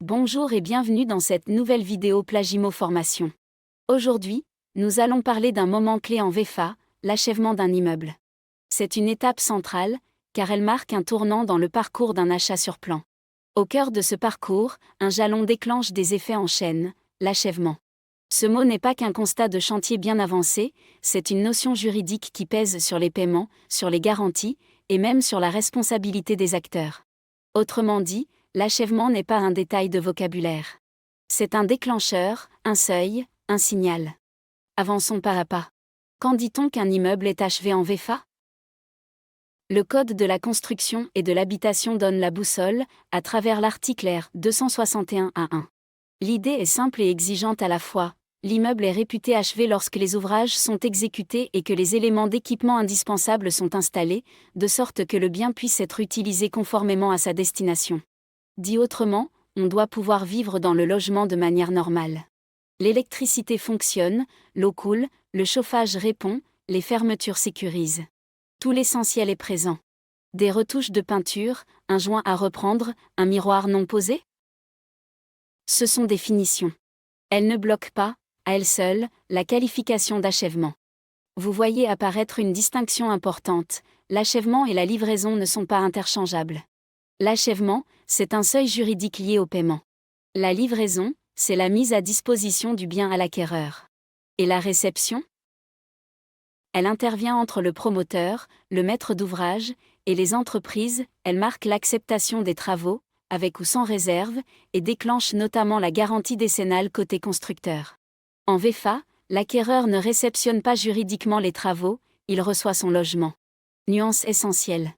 Bonjour et bienvenue dans cette nouvelle vidéo Plagimo Formation. Aujourd'hui, nous allons parler d'un moment clé en VFA, l'achèvement d'un immeuble. C'est une étape centrale, car elle marque un tournant dans le parcours d'un achat sur plan. Au cœur de ce parcours, un jalon déclenche des effets en chaîne, l'achèvement. Ce mot n'est pas qu'un constat de chantier bien avancé, c'est une notion juridique qui pèse sur les paiements, sur les garanties, et même sur la responsabilité des acteurs. Autrement dit, l'achèvement n'est pas un détail de vocabulaire. C'est un déclencheur, un seuil, un signal. Avançons pas à pas. Quand dit-on qu'un immeuble est achevé en VFA ? Le Code de la construction et de l'habitation donne la boussole, à travers l'article R. 261-1. L'idée est simple et exigeante à la fois. L'immeuble est réputé achevé lorsque les ouvrages sont exécutés et que les éléments d'équipement indispensables sont installés, de sorte que le bien puisse être utilisé conformément à sa destination. Dit autrement, on doit pouvoir vivre dans le logement de manière normale. L'électricité fonctionne, l'eau coule, le chauffage répond, les fermetures sécurisent. Tout l'essentiel est présent. Des retouches de peinture, un joint à reprendre, un miroir non posé ? Ce sont des finitions. Elles ne bloquent pas, à elles seules, la qualification d'achèvement. Vous voyez apparaître une distinction importante, l'achèvement et la livraison ne sont pas interchangeables. L'achèvement, c'est un seuil juridique lié au paiement. La livraison, c'est la mise à disposition du bien à l'acquéreur. Et la réception ? Elle intervient entre le promoteur, le maître d'ouvrage, et les entreprises, elle marque l'acceptation des travaux, avec ou sans réserve, et déclenche notamment la garantie décennale côté constructeur. En VFA, l'acquéreur ne réceptionne pas juridiquement les travaux, il reçoit son logement. Nuance essentielle.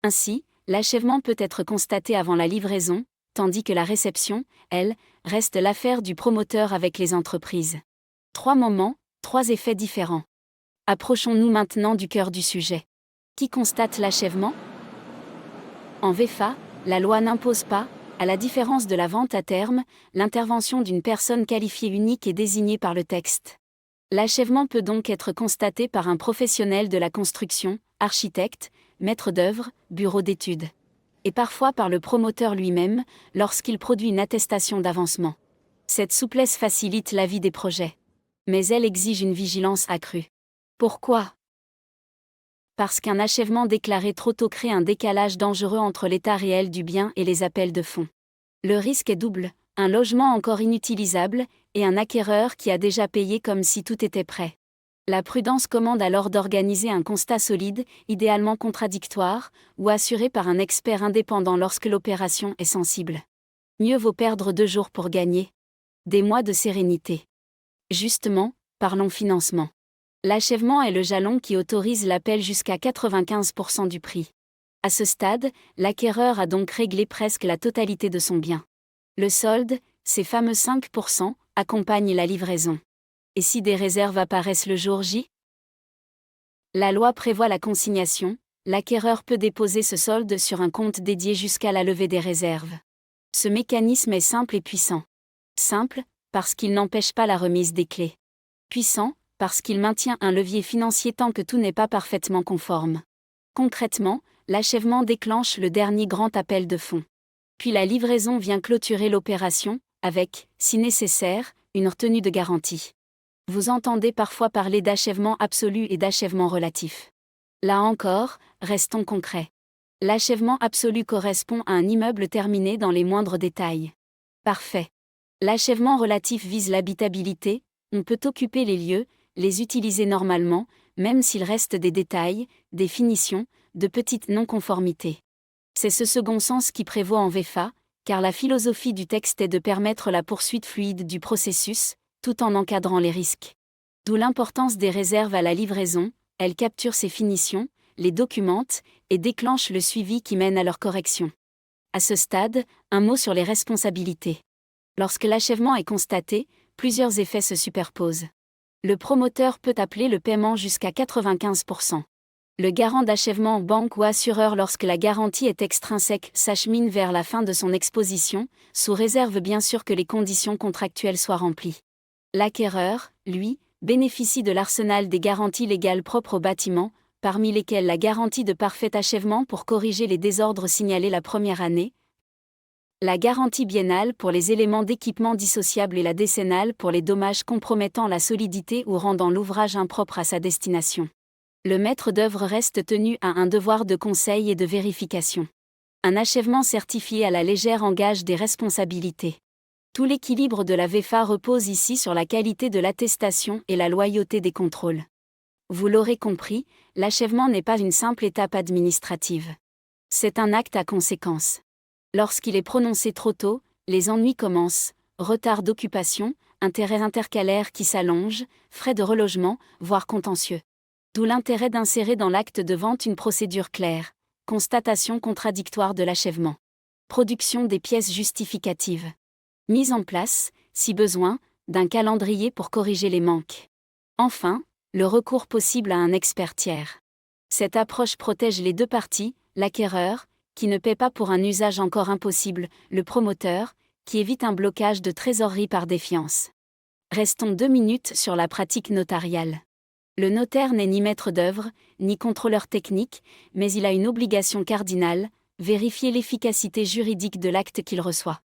Ainsi, l'achèvement peut être constaté avant la livraison, tandis que la réception, elle, reste l'affaire du promoteur avec les entreprises. 3 moments, 3 effets différents. Approchons-nous maintenant du cœur du sujet. Qui constate l'achèvement ? En VFA, la loi n'impose pas, à la différence de la vente à terme, l'intervention d'une personne qualifiée unique et désignée par le texte. L'achèvement peut donc être constaté par un professionnel de la construction, architecte, maître d'œuvre, bureau d'études. Et parfois par le promoteur lui-même, lorsqu'il produit une attestation d'avancement. Cette souplesse facilite la vie des projets. Mais elle exige une vigilance accrue. Pourquoi ? Parce qu'un achèvement déclaré trop tôt crée un décalage dangereux entre l'état réel du bien et les appels de fonds. Le risque est double, un logement encore inutilisable, et un acquéreur qui a déjà payé comme si tout était prêt. La prudence commande alors d'organiser un constat solide, idéalement contradictoire, ou assuré par un expert indépendant lorsque l'opération est sensible. Mieux vaut perdre 2 jours pour gagner des mois de sérénité. Justement, parlons financement. L'achèvement est le jalon qui autorise l'appel jusqu'à 95% du prix. À ce stade, l'acquéreur a donc réglé presque la totalité de son bien. Le solde, ces fameux 5%, accompagne la livraison. Et si des réserves apparaissent le jour J ? La loi prévoit la consignation, l'acquéreur peut déposer ce solde sur un compte dédié jusqu'à la levée des réserves. Ce mécanisme est simple et puissant. Simple, parce qu'il n'empêche pas la remise des clés. Puissant, parce qu'il maintient un levier financier tant que tout n'est pas parfaitement conforme. Concrètement, l'achèvement déclenche le dernier grand appel de fonds. Puis la livraison vient clôturer l'opération, avec, si nécessaire, une retenue de garantie. Vous entendez parfois parler d'achèvement absolu et d'achèvement relatif. Là encore, restons concrets. L'achèvement absolu correspond à un immeuble terminé dans les moindres détails. Parfait. L'achèvement relatif vise l'habitabilité, on peut occuper les lieux, les utiliser normalement, même s'il reste des détails, des finitions, de petites non-conformités. C'est ce second sens qui prévaut en VFA, car la philosophie du texte est de permettre la poursuite fluide du processus, tout en encadrant les risques. D'où l'importance des réserves à la livraison, elles capturent ces finitions, les documentent, et déclenchent le suivi qui mène à leur correction. À ce stade, un mot sur les responsabilités. Lorsque l'achèvement est constaté, plusieurs effets se superposent. Le promoteur peut appeler le paiement jusqu'à 95%. Le garant d'achèvement, banque ou assureur lorsque la garantie est extrinsèque, s'achemine vers la fin de son exposition, sous réserve bien sûr que les conditions contractuelles soient remplies. L'acquéreur, lui, bénéficie de l'arsenal des garanties légales propres au bâtiment, parmi lesquelles la garantie de parfait achèvement pour corriger les désordres signalés la première année, La garantie biennale pour les éléments d'équipement dissociables et la décennale pour les dommages compromettant la solidité ou rendant l'ouvrage impropre à sa destination. Le maître d'œuvre reste tenu à un devoir de conseil et de vérification. Un achèvement certifié à la légère engage des responsabilités. Tout l'équilibre de la VEFA repose ici sur la qualité de l'attestation et la loyauté des contrôles. Vous l'aurez compris, l'achèvement n'est pas une simple étape administrative. C'est un acte à conséquences. Lorsqu'il est prononcé trop tôt, les ennuis commencent, retard d'occupation, intérêts intercalaires qui s'allongent, frais de relogement, voire contentieux. D'où l'intérêt d'insérer dans l'acte de vente une procédure claire, constatation contradictoire de l'achèvement, production des pièces justificatives, mise en place, si besoin, d'un calendrier pour corriger les manques. Enfin, le recours possible à un expert tiers. Cette approche protège les deux parties, l'acquéreur, qui ne paie pas pour un usage encore impossible, le promoteur, qui évite un blocage de trésorerie par défiance. Restons 2 minutes sur la pratique notariale. Le notaire n'est ni maître d'œuvre, ni contrôleur technique, mais il a une obligation cardinale, vérifier l'efficacité juridique de l'acte qu'il reçoit.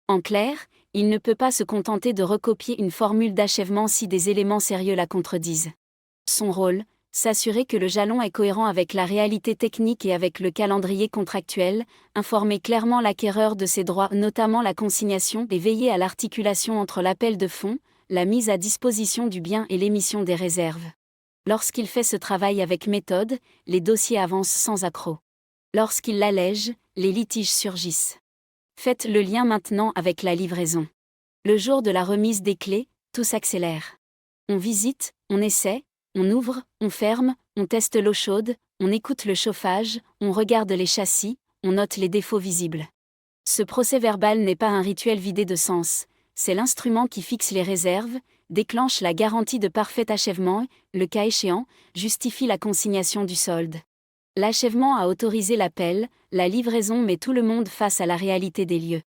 En clair, il ne peut pas se contenter de recopier une formule d'achèvement si des éléments sérieux la contredisent. Son rôle, s'assurer que le jalon est cohérent avec la réalité technique et avec le calendrier contractuel, informer clairement l'acquéreur de ses droits, notamment la consignation, et veiller à l'articulation entre l'appel de fonds, la mise à disposition du bien et l'émission des réserves. Lorsqu'il fait ce travail avec méthode, les dossiers avancent sans accroc. Lorsqu'il l'allège, les litiges surgissent. Faites le lien maintenant avec la livraison. Le jour de la remise des clés, tout s'accélère. On visite, on essaie, on ouvre, on ferme, on teste l'eau chaude, on écoute le chauffage, on regarde les châssis, on note les défauts visibles. Ce procès-verbal n'est pas un rituel vidé de sens, c'est l'instrument qui fixe les réserves, déclenche la garantie de parfait achèvement et, le cas échéant, justifie la consignation du solde. L'achèvement a autorisé l'appel, la livraison met tout le monde face à la réalité des lieux.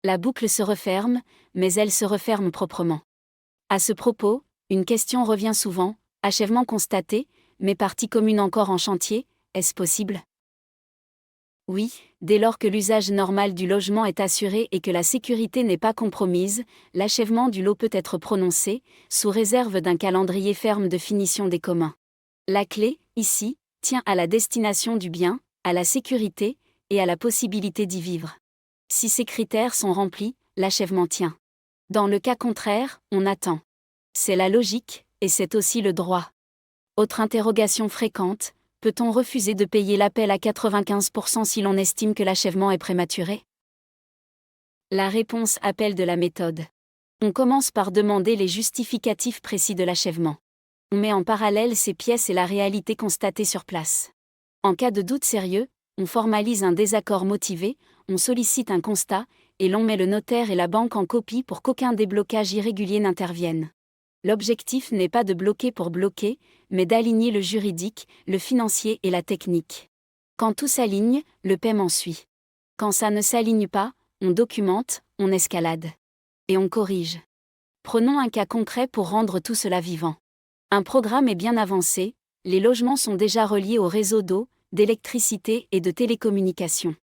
La boucle se referme, mais elle se referme proprement. À ce propos, une question revient souvent, achèvement constaté, mais partie commune encore en chantier, est-ce possible ? Oui, dès lors que l'usage normal du logement est assuré et que la sécurité n'est pas compromise, l'achèvement du lot peut être prononcé, sous réserve d'un calendrier ferme de finition des communs. La clé, ici, tient à la destination du bien, à la sécurité, et à la possibilité d'y vivre. Si ces critères sont remplis, l'achèvement tient. Dans le cas contraire, on attend. C'est la logique, et c'est aussi le droit. Autre interrogation fréquente, peut-on refuser de payer l'appel à 95% si l'on estime que l'achèvement est prématuré ? La réponse appelle de la méthode. On commence par demander les justificatifs précis de l'achèvement. On met en parallèle ces pièces et la réalité constatée sur place. En cas de doute sérieux, on formalise un désaccord motivé, on sollicite un constat, et l'on met le notaire et la banque en copie pour qu'aucun déblocage irrégulier n'intervienne. L'objectif n'est pas de bloquer pour bloquer, mais d'aligner le juridique, le financier et la technique. Quand tout s'aligne, le paiement suit. Quand ça ne s'aligne pas, on documente, on escalade. Et on corrige. Prenons un cas concret pour rendre tout cela vivant. Un programme est bien avancé, les logements sont déjà reliés au réseau d'eau, d'électricité et de télécommunications.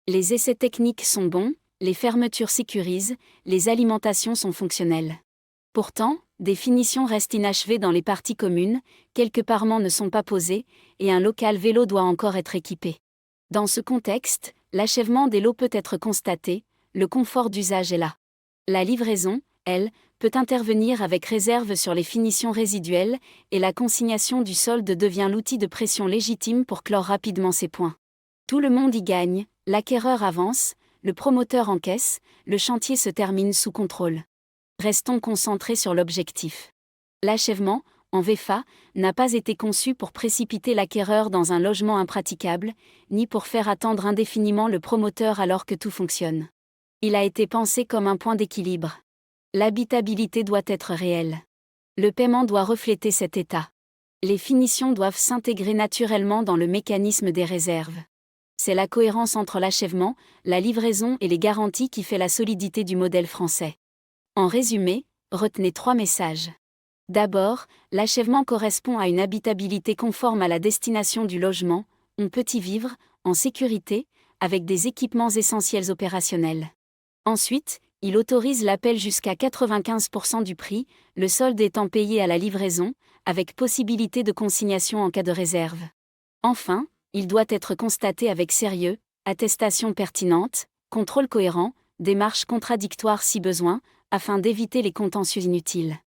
Les essais techniques sont bons, les fermetures sécurisent, les alimentations sont fonctionnelles. Pourtant, des finitions restent inachevées dans les parties communes, quelques parements ne sont pas posés, et un local vélo doit encore être équipé. Dans ce contexte, l'achèvement des lots peut être constaté, le confort d'usage est là. La livraison, elle, peut intervenir avec réserve sur les finitions résiduelles, et la consignation du solde devient l'outil de pression légitime pour clore rapidement ces points. Tout le monde y gagne, l'acquéreur avance, le promoteur encaisse, le chantier se termine sous contrôle. Restons concentrés sur l'objectif. L'achèvement, en VEFA, n'a pas été conçu pour précipiter l'acquéreur dans un logement impraticable, ni pour faire attendre indéfiniment le promoteur alors que tout fonctionne. Il a été pensé comme un point d'équilibre. L'habitabilité doit être réelle. Le paiement doit refléter cet état. Les finitions doivent s'intégrer naturellement dans le mécanisme des réserves. C'est la cohérence entre l'achèvement, la livraison et les garanties qui fait la solidité du modèle français. En résumé, retenez 3 messages. D'abord, l'achèvement correspond à une habitabilité conforme à la destination du logement, on peut y vivre, en sécurité, avec des équipements essentiels opérationnels. Ensuite, il autorise l'appel jusqu'à 95% du prix, le solde étant payé à la livraison, avec possibilité de consignation en cas de réserve. Enfin, il doit être constaté avec sérieux, attestation pertinente, contrôle cohérent, démarche contradictoire si besoin, afin d'éviter les contentieux inutiles.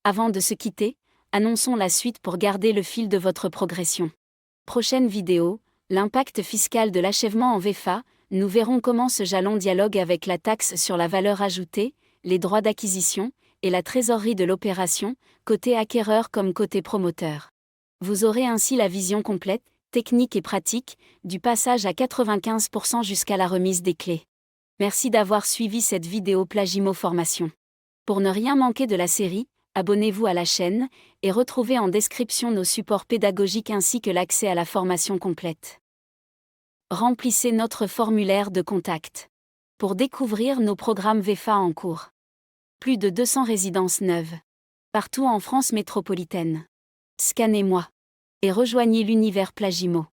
Avant de se quitter, annonçons la suite pour garder le fil de votre progression. Prochaine vidéo, l'impact fiscal de l'achèvement en VFA, nous verrons comment ce jalon dialogue avec la taxe sur la valeur ajoutée, les droits d'acquisition, et la trésorerie de l'opération, côté acquéreur comme côté promoteur. Vous aurez ainsi la vision complète, technique et pratique, du passage à 95% jusqu'à la remise des clés. Merci d'avoir suivi cette vidéo Plagimo Formation. Pour ne rien manquer de la série, abonnez-vous à la chaîne, et retrouvez en description nos supports pédagogiques ainsi que l'accès à la formation complète. Remplissez notre formulaire de contact. Pour découvrir nos programmes VFA en cours. Plus de 200 résidences neuves. Partout en France métropolitaine. Scannez-moi. Et rejoignez l'univers Plagimo.